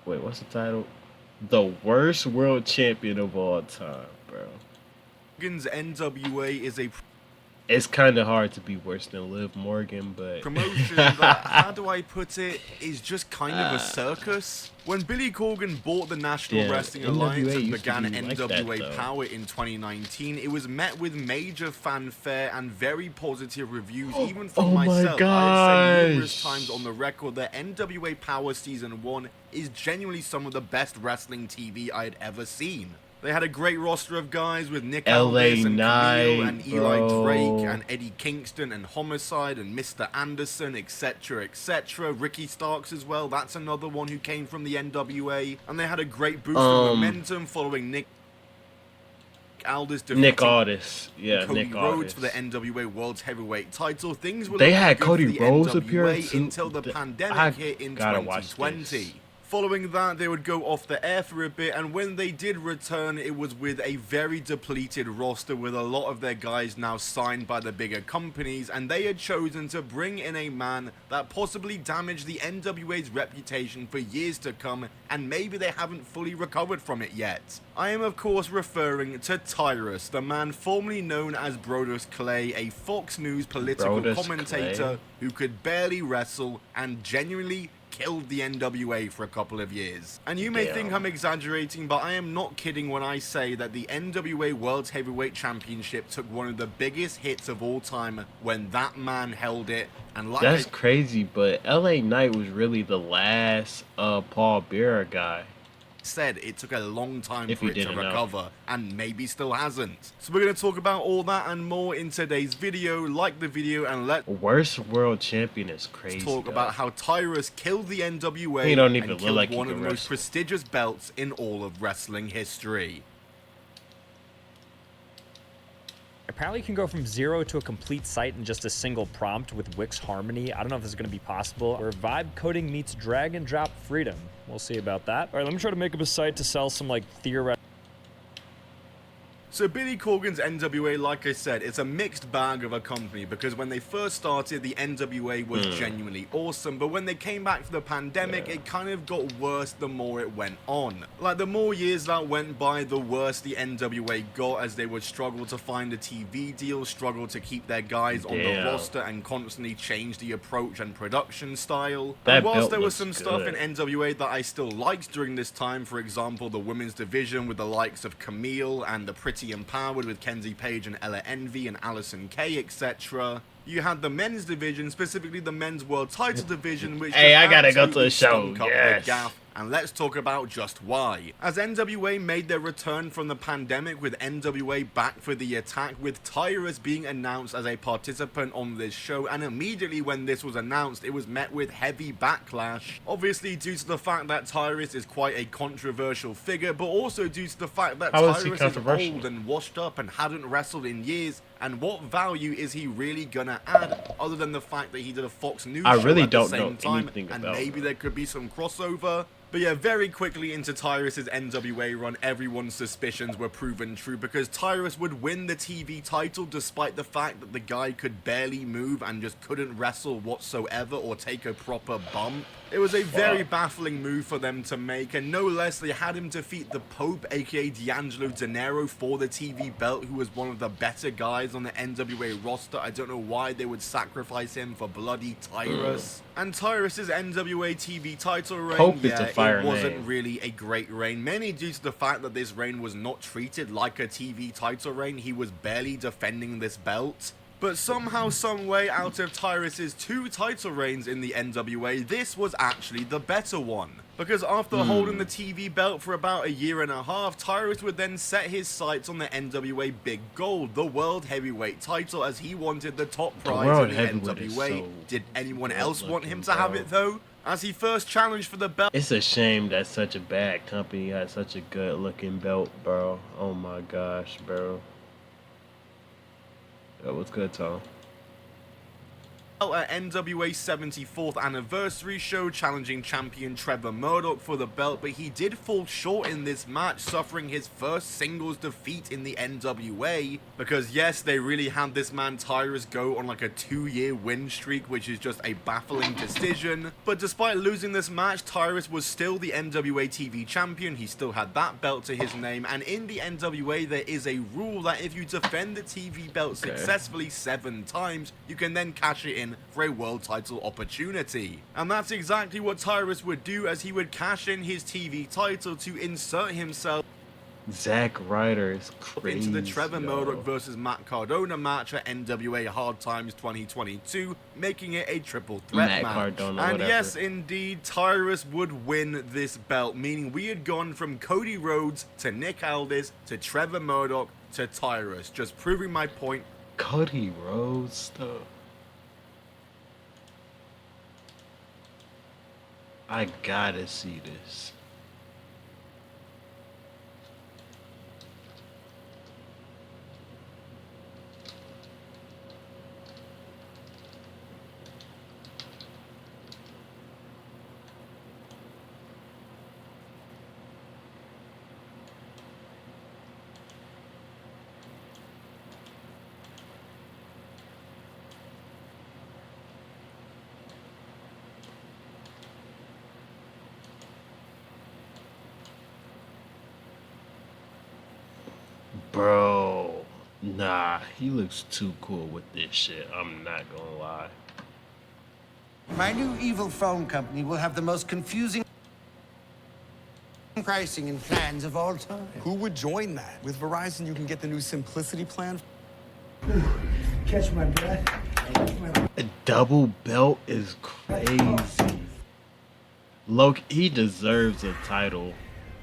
Wait, what's the title? The worst world champion of all time, bro. Morgan's NWA is a It's kind of hard to be worse than Liv Morgan, but promotion that, how do I put it, is just kind of a circus. When Billy Corgan bought the National damn, Wrestling Alliance NWA and used to began be like NWA that, though. Power in 2019, it was met with major fanfare and very positive reviews, even from Oh my myself. I have said numerous gosh. times on the record that NWA Power Season 1 is genuinely some of the best wrestling TV I had ever seen. They had a great roster of guys with Nick LA Aldis and Camille Knight, and Eli Drake bro. and Eddie Kingston and Homicide and Mr. Anderson, etc., etc. Ricky Starks as well. That's another one who came from the NWA. And they had a great boost of momentum following Nick Aldis defeating Yeah, Cody Nick Rhodes Aldis. for the NWA World Heavyweight title. Things were They looking had good Cody for the Rhodes NWA appear too. until the pandemic hit in Gotta watch 2020. this. Following that, they would go off the air for a bit, and when they did return, it was with a very depleted roster with a lot of their guys now signed by the bigger companies, and they had chosen to bring in a man that possibly damaged the NWA's reputation for years to come, and maybe they haven't fully recovered from it yet. I am of course referring to Tyrus, the man formerly known as Brodus Clay, a Fox News political commentator who could barely wrestle and genuinely killed the NWA for a couple of years. And you may think I'm exaggerating, but I am not kidding when I say that the NWA World Heavyweight Championship took one of the biggest hits of all time when that man held it. And like that's crazy, but LA Knight was really the last Paul Bearer guy. Said it took a long time for it to recover, and maybe still hasn't. So we're going to talk about all that and more in today's video. Like the video and let's worst world champion is crazy. Talk about how Tyrus killed the NWA he don't even and look killed like one of the most prestigious belts in all of wrestling history. Apparently you can go from 0 to a complete site in just a single prompt with Wix Harmony. I don't know if this is going to be possible. Where vibe coding meets drag and drop freedom. We'll see about that. All right, let me try to make up a site to sell some like theoretical. So Billy Corgan's NWA, like I said, it's a mixed bag of a company because when they first started, the NWA was genuinely awesome, but when they came back for the pandemic, it kind of got worse the more it went on. Like, the more years that went by, the worse the NWA got as they would struggle to find a TV deal, struggle to keep their guys on the roster, and constantly change the approach and production style. And whilst there was some stuff in NWA that I still liked during this time, for example, the women's division with the likes of Camille and the Pretty Empowered with Kenzie Page and Ella Envy and Allison Kay, etc. You had the men's division, specifically the men's world title division, which I gotta go to the show. Yes. And let's talk about just why. As NWA made their return from the pandemic with NWA Back for the Attack, with Tyrus being announced as a participant on this show, and immediately when this was announced, it was met with heavy backlash. Obviously due to the fact that Tyrus is quite a controversial figure, but also due to the fact that Tyrus is old and washed up and hadn't wrestled in years. And what value is he really gonna add, other than the fact that he did a Fox News show at the same time, and maybe there could be some crossover? But yeah, very quickly into Tyrus's NWA run, everyone's suspicions were proven true because Tyrus would win the TV title despite the fact that the guy could barely move and just couldn't wrestle whatsoever or take a proper bump. It was a very baffling move for them to make, and no less, they had him defeat the Pope, aka D'Angelo Dinero, for the TV belt, who was one of the better guys on the NWA roster. I don't know why they would sacrifice him for bloody Tyrus. And Tyrus's NWA TV title reign, it wasn't really a great reign, mainly due to the fact that this reign was not treated like a TV title reign. He was barely defending this belt. But somehow, someway, out of Tyrus's 2 title reigns in the NWA, this was actually the better one. Because after holding the TV belt for about a year and a half, Tyrus would then set his sights on the NWA Big Gold, the World Heavyweight title, as he wanted the top prize in the NWA. Did anyone else want him to have it though? As he first challenged for the belt. It's a shame that such a bad company had such a good looking belt, bro. Oh my gosh, bro. That was good, Tom. at NWA's 74th anniversary show, challenging champion Trevor Murdoch for the belt, but he did fall short in this match, suffering his first singles defeat in the NWA, because yes, they really had this man Tyrus go on like a 2-year win streak, which is just a baffling decision. But despite losing this match, Tyrus was still the NWA TV champion. He still had that belt to his name, and in the NWA there is a rule that if you defend the TV belt successfully 7 times, you can then cash it in for a world title opportunity. And that's exactly what Tyrus would do, as he would cash in his TV title to insert himself Zack Ryder is crazy. into the Trevor Murdoch versus Matt Cardona match at NWA Hard Times 2022, making it a triple threat match. Cardona, and whatever. yes, indeed, Tyrus would win this belt, meaning we had gone from Cody Rhodes to Nick Aldis to Trevor Murdoch to Tyrus, just proving my point. Cody Rhodes though. I gotta see this. Bro, nah, he looks too cool with this shit. I'm not gonna lie. My new evil phone company will have the most confusing pricing and plans of all time. Who would join that? With Verizon, you can get the new Simplicity plan. Catch my breath. Catch my breath. A double belt is crazy. Loki, he deserves a title.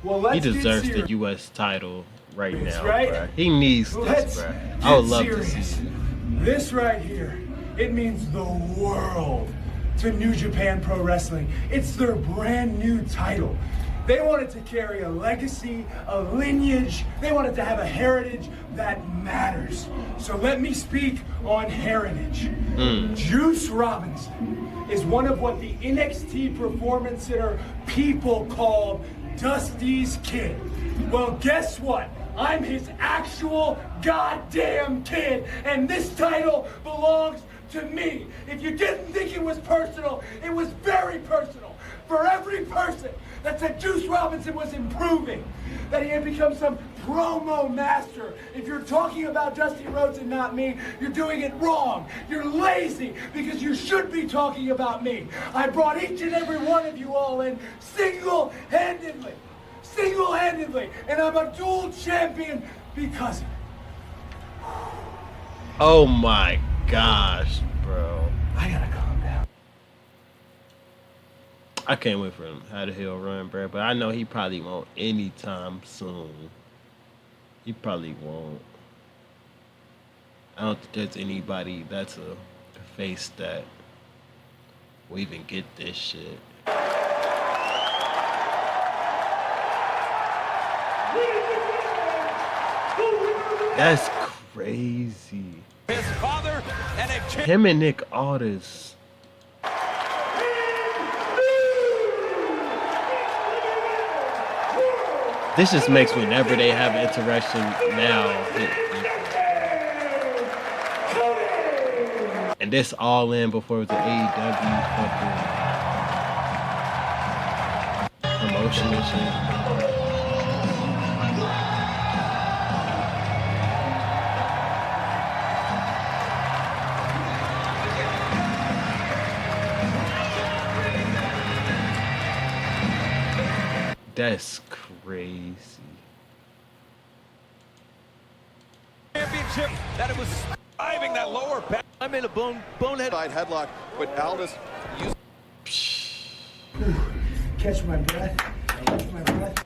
Well, He let's deserves get the serious. U.S. title right now, right. bruh. He needs this, Let's bruh. get I would love to serious. see it. This right here, it means the world to New Japan Pro Wrestling. It's their brand new title. They wanted to carry a legacy, a lineage. They wanted to have a heritage that matters. So let me speak on heritage. Juice Robinson is one of what the NXT Performance Center people called Dusty's kid. Well, guess what? I'm his actual goddamn kid, and this title belongs to me. If you didn't think it was personal, it was very personal. For every person that said Juice Robinson was improving, that he had become some promo master. If you're talking about Dusty Rhodes and not me, you're doing it wrong. You're lazy, because you should be talking about me. I brought each and every one of you all in single-handedly. And I'm a dual champion because of it. Oh my gosh, bro. I gotta calm down. I can't wait for him. How the hell run, bro? But I know he probably won't anytime soon. He probably won't. I don't think there's anybody that's a face that will even get this shit. That's crazy. His father and a Him and Nick Aldis. This just makes whenever they have interaction now. And this all in before it was an AEW fucking promotion and shit. That's crazy. championship that it was driving that lower back. I'm in a bonehead Headlock, but Aldis used Catch my breath. Catch my breath.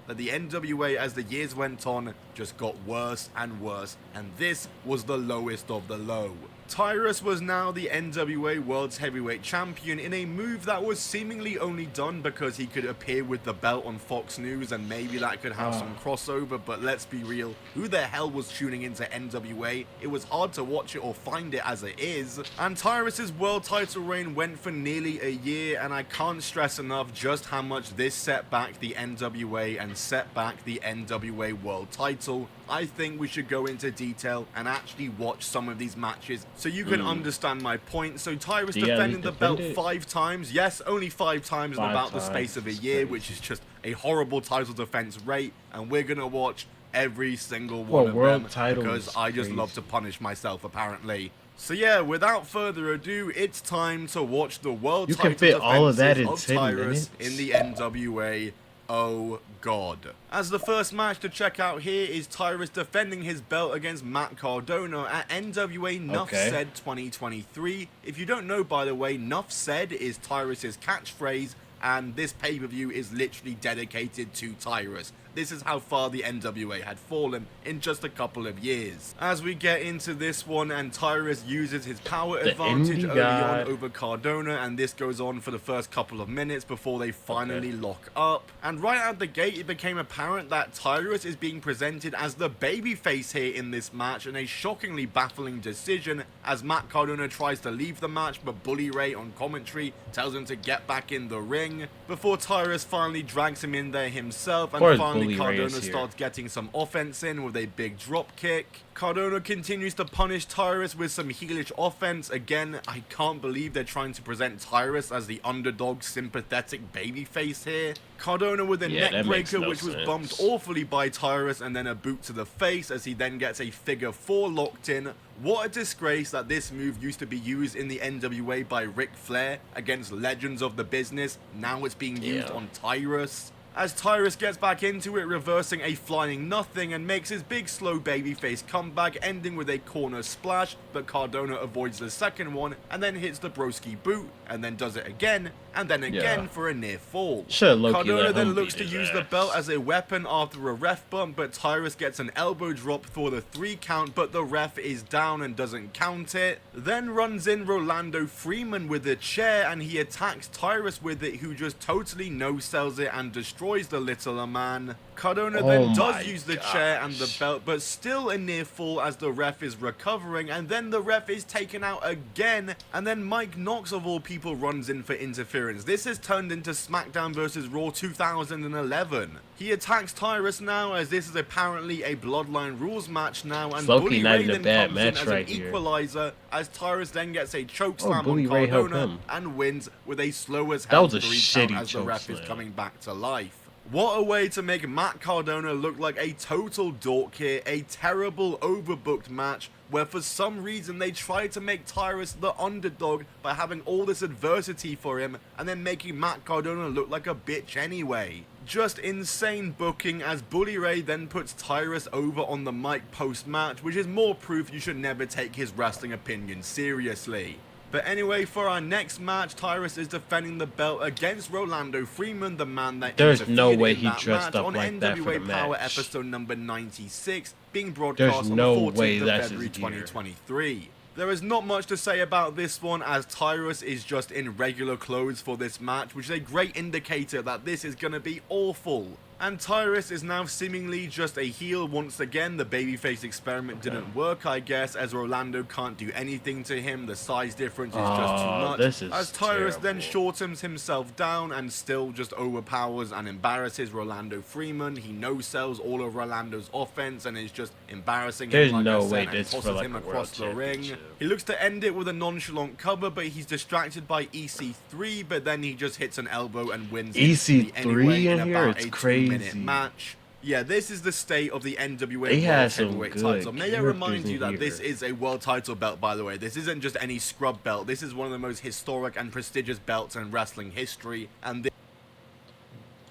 That the NWA, as the years went on, just got worse and worse, and this was the lowest of the low. Tyrus was now the NWA World's Heavyweight Champion in a move that was seemingly only done because he could appear with the belt on Fox News and maybe that could have some crossover, but let's be real, who the hell was tuning into NWA? It was hard to watch it or find it as it is, and Tyrus's world title reign went for nearly a year, and I can't stress enough just how much this set back the NWA and set back the NWA World title. I think we should go into detail and actually watch some of these matches so you can understand my point. So Tyrus defending the belt 5 times. Yes, only 5 times in about the space of a year, which is just a horrible title defense rate. And we're going to watch every single one of them because I just love to punish myself, apparently. So yeah, without further ado, it's time to watch the world title defenses of Tyrus in the NWA. Oh god. As the first match to check out here is Tyrus defending his belt against Matt Cardona at NWA Nuff Said 2023. If you don't know, by the way, Nuff Said is Tyrus's catchphrase, and this pay-per-view is literally dedicated to Tyrus. This is how far the NWA had fallen in just a couple of years. As we get into this one, and Tyrus uses his power advantage early on over Cardona, and this goes on for the first couple of minutes before they finally lock up. And right out the gate, it became apparent that Tyrus is being presented as the babyface here in this match, in a shockingly baffling decision as Matt Cardona tries to leave the match, but Bully Ray on commentary tells him to get back in the ring, before Tyrus finally drags him in there himself, and finally Cardona starts getting some offense in with a big drop kick. Cardona continues to punish Tyrus with some heelish offense. Again, I can't believe they're trying to present Tyrus as the underdog sympathetic babyface here. Cardona with a neck breaker, which was bumped awfully by Tyrus, and then a boot to the face as he then gets a figure 4 locked in. What a disgrace that this move used to be used in the NWA by Ric Flair against legends of the business. Now it's being used on Tyrus. As Tyrus gets back into it, reversing a flying nothing and makes his big slow babyface comeback, ending with a corner splash, but Cardona avoids the second one and then hits the broski boot, and then does it again, and then again for a near fall. Cardona then looks to use the belt as a weapon after a ref bump, but Tyrus gets an elbow drop for the 3 count, but the ref is down and doesn't count it. Then runs in Rolando Freeman with a chair, and he attacks Tyrus with it, who just totally no-sells it and destroys the littler man. Cardona then does use the chair and the belt, but still a near fall as the ref is recovering, and then the ref is taken out again, and then Mike Knox of all people runs in for interference. This has turned into SmackDown vs. Raw 2011. He attacks Tyrus now, as this is apparently a Bloodline Rules match now, and Bully Ray then comes in as an equalizer, as Tyrus then gets a chokeslam on Cardona and wins with a slow as hell 3 count as the ref is coming back to life. What a way to make Matt Cardona look like a total dork here, a terrible overbooked match where for some reason they tried to make Tyrus the underdog by having all this adversity for him and then making Matt Cardona look like a bitch anyway. Just insane booking, as Bully Ray then puts Tyrus over on the mic post-match, which is more proof you should never take his wrestling opinion seriously. But anyway, for our next match, Tyrus is defending the belt against Rolando Freeman, the man that there's no way he dressed up on like that for the NWA Power match. episode number 96, being broadcast on the 14th of February 2023. There is not much to say about this one, as Tyrus is just in regular clothes for this match, which is a great indicator that this is going to be awful. And Tyrus is now seemingly just a heel once again. The babyface experiment didn't work, I guess, as Rolando can't do anything to him. The size difference is just too much. As Tyrus then shortens himself down and still just overpowers and embarrasses Rolando Freeman. He no-sells all of Rolando's offense and is just embarrassing him, like I said, and tosses him across the ring. He looks to end it with a nonchalant cover, but he's distracted by EC3, but then he just hits an elbow and wins EC3 in here? It's crazy. Match. Yeah, this is the state of the NWA World Heavyweight title. May I remind you that this is a world title belt, by the way. This isn't just any scrub belt. This is one of the most historic and prestigious belts in wrestling history, and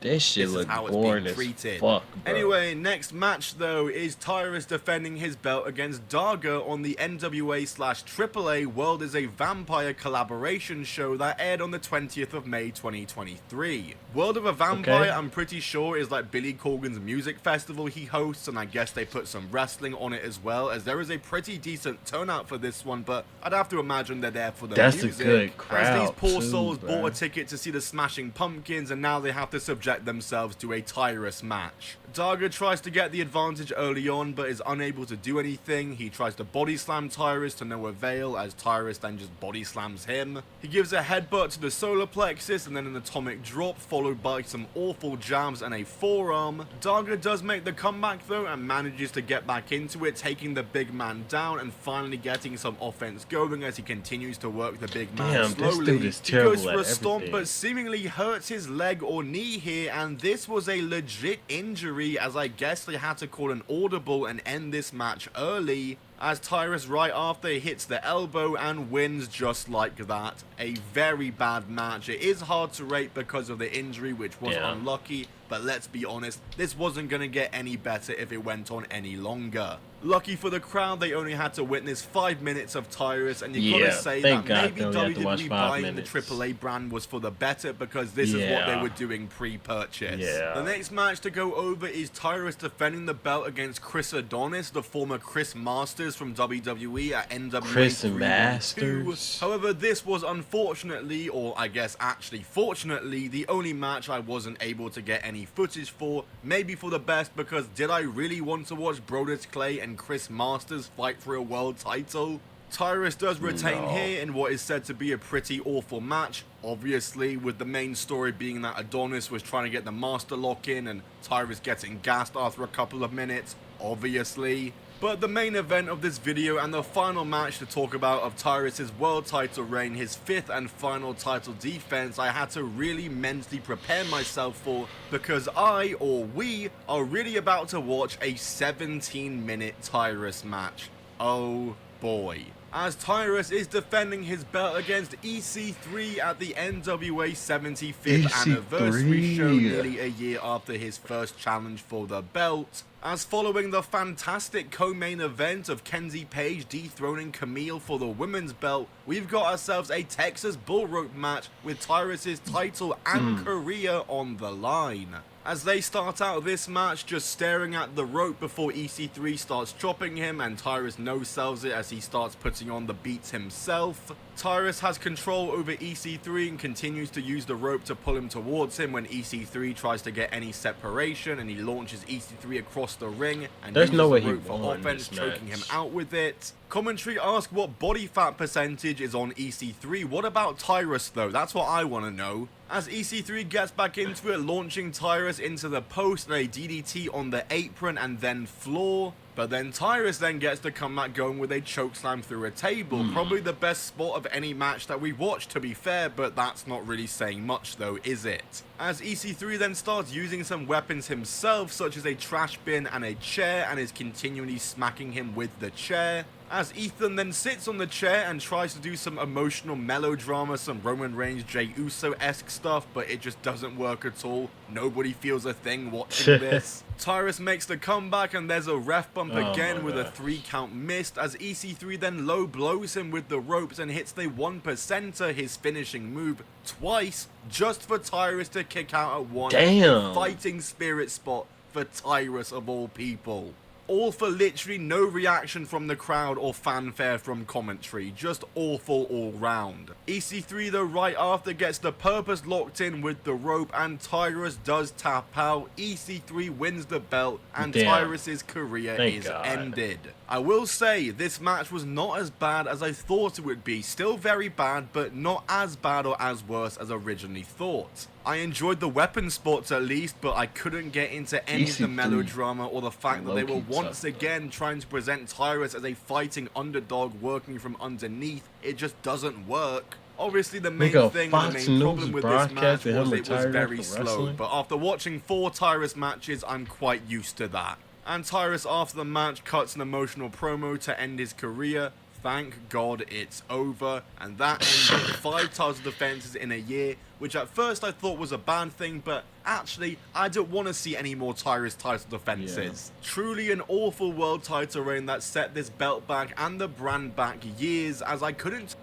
This shit This is look how it's boring being as treated. fuck, bro. Anyway, next match though is Tyrus defending his belt against Darga on the NWA/AAA World is a Vampire collaboration show that aired on the 20th of May 2023. World of a Vampire, Okay. I'm pretty sure, is like Billy Corgan's music festival he hosts, and I guess they put some wrestling on it as well, as there is a pretty decent turnout for this one, but I'd have to imagine they're there for the That's a music. good As these crowd, poor too, souls bro. bought a ticket to see the Smashing Pumpkins, and now they have to subject themselves to a Tyrus match. Darga tries to get the advantage early on, but is unable to do anything. He tries to body slam Tyrus to no avail, as Tyrus then just body slams him. He gives a headbutt to the solar plexus and then an atomic drop, followed by some awful jabs and a forearm. Darga does make the comeback though, and manages to get back into it, taking the big man down and finally getting some offense going as he continues to work the big man Damn, this slowly. dude is He goes terrible for a at stomp, everything. but seemingly hurts his leg or knee here, and this was a legit injury, as I guess they had to call an audible and end this match early, as Tyrus right after hits the elbow and wins just like that. A very bad match. It is hard to rate because of the injury, which was Yeah. unlucky, but let's be honest, this wasn't going to get any better if it went on any longer. Lucky for the crowd, they only had to witness 5 minutes of Tyrus, and you Yeah, gotta say thank that God maybe they only had to watch WWE 5 buying minutes. the AAA brand was for the better, because this is what they Yeah. were doing pre-purchase. Yeah. The next match to go over is Tyrus defending the belt against Chris Adonis, the former Chris Masters from WWE at NWA Chris 312. Masters. However, this was unfortunately, or I guess actually fortunately, the only match I wasn't able to get any footage for. Maybe for the best, because did I really want to watch Brodus Clay and Chris Masters fight for a world title? Tyrus does retain No. here in what is said to be a pretty awful match, obviously, with the main story being that Adonis was trying to get the master lock in and Tyrus getting gassed after a couple of minutes, obviously. But the main event of this video and the final match to talk about of Tyrus's world title reign, his 5th and final title defense, I had to really mentally prepare myself for, because I, or we, are really about to watch a 17-minute Tyrus match. Oh boy. As Tyrus is defending his belt against EC3 at the NWA 75th EC3. anniversary show, nearly a year after his first challenge for the belt. As following the fantastic co-main event of Kenzie Page dethroning Camille for the women's belt, we've got ourselves a Texas bull rope match with Tyrus's title and career on the line. As they start out this match just staring at the rope before EC3 starts chopping him, and Tyrus no-sells it as he starts putting on the beats himself. Tyrus has control over EC3 and continues to use the rope to pull him towards him when EC3 tries to get any separation, and he launches EC3 across the ring and There's uses no way the he rope for won offense, this choking him match. out with it. Commentary asked what body fat percentage is on EC3. What about Tyrus though? That's what I want to know. As EC3 gets back into it, launching Tyrus into the post and a DDT on the apron and then floor. But then Tyrus then gets to come back going with a chokeslam through a table. Probably the best spot of any match that we watched, to be fair, but that's not really saying much though, is it? As EC3 then starts using some weapons himself, such as a trash bin and a chair, and is continually smacking him with the chair. As Ethan then sits on the chair and tries to do some emotional melodrama, some Roman Reigns, Jey Uso-esque stuff, but it just doesn't work at all. Nobody feels a thing watching this. Tyrus makes the comeback, and there's a ref bump Oh again my with a gosh. 3-count missed, as EC3 then low blows him with the ropes and hits the 1%er, his finishing move, twice, just for Tyrus to kick out at one. Damn. Fighting spirit spot for Tyrus of all people. All for literally no reaction from the crowd or fanfare from commentary, just awful all round. EC3 though right after gets the purpose locked in with the rope, and Tyrus does tap out. EC3 wins the belt, and Damn. Tyrus's career Thank is God. ended. I will say this match was not as bad as I thought it would be. Still very bad, but not as bad or as worse as originally thought. I enjoyed the weapon spots at least, but I couldn't get into any of the EC3 melodrama or the fact that they were low-key once tough, though. again trying to present Tyrus as a fighting underdog working from underneath. It just doesn't work. Obviously, the main Nigga, thing, Fox the main News problem with this match broadcasting him was it was retired very after slow. wrestling? But after watching 4 Tyrus matches, I'm quite used to that. And Tyrus, after the match, cuts an emotional promo to end his career. Thank God it's over. And that ended 5 title defenses in a year, which at first I thought was a bad thing, but actually, I don't want to see any more Tyrus title defenses. Yeah. Truly an awful world title reign that set this belt back and the brand back years, as I couldn't...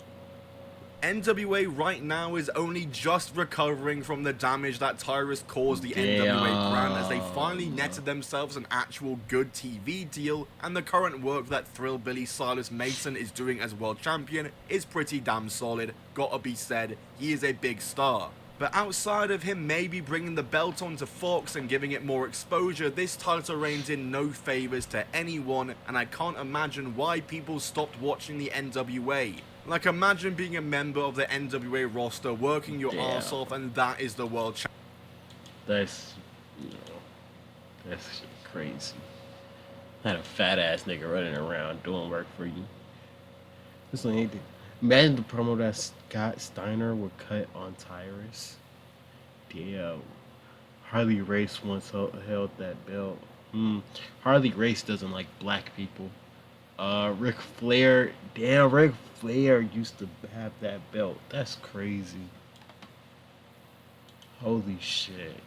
NWA right now is only just recovering from the damage that Tyrus caused the NWA brand, as they finally netted themselves an actual good TV deal, and the current work that Thrillbilly Silas Mason is doing as world champion is pretty damn solid. Gotta be said, he is a big star. But outside of him maybe bringing the belt onto Fox and giving it more exposure, this title reign did no favors to anyone, and I can't imagine why people stopped watching the NWA. Like, imagine being a member of the NWA roster, working your ass off, and that is the world champion. That's, you know, that's crazy. Had a fat ass nigga running around doing work for you. This one ain't. Imagine the promo that Scott Steiner would cut on Tyrus. Damn. Harley Race once held that belt. Harley Race doesn't like black people. Ric Flair. Damn, Ric Flair used to have that belt. That's crazy. Holy shit.